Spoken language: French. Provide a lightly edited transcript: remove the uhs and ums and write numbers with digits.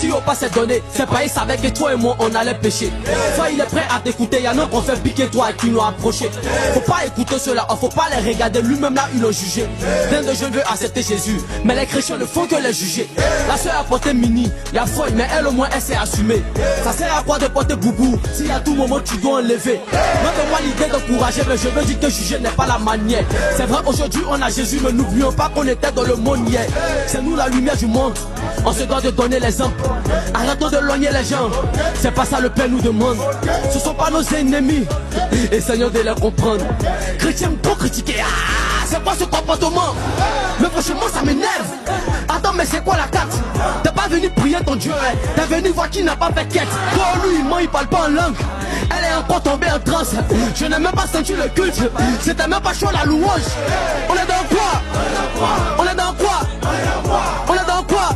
dit au pas c'est donné. C'est pas il savait que toi et moi on allait pécher. Soit il est prêt à t'écouter, y'en a qu'on fait piquer toi et qui nous a approché. Faut pas écouter cela, faut pas les regarder, lui-même là ils l'ont jugé. Plein de jeunes veulent accepter Jésus, mais les chrétiens ne font que les juger. La soeur a porté mini, y'a folle, mais elle au moins elle s'est assumée. Ça sert à quoi de porter boubou si à tout moment tu dois enlever? Donne-moi l'idée d'encourager, mais je veux dire que juger n'est pas la manière. C'est vrai aujourd'hui on a Jésus, mais n'oublions pas qu'on était dans le monde hier. C'est nous la lumière du monde, on se doit de donner l'exemple. Arrêtons de loigner les gens, c'est pas ça le Père nous demande. Ce sont pas nos ennemis, essayons de les comprendre. Chrétiens pour critiquer, c'est quoi ce comportement? Mais franchement ça m'énerve. Attends mais c'est quoi la carte? T'es pas venu prier ton Dieu, hein? T'es venu voir qui n'a pas fait quête. Pour lui il ment, il parle pas en langue. Elle est encore tombée en transe. Je n'ai même pas senti le culte. C'était même pas chaud la louange. On est dans quoi? On est dans quoi? On est dans quoi?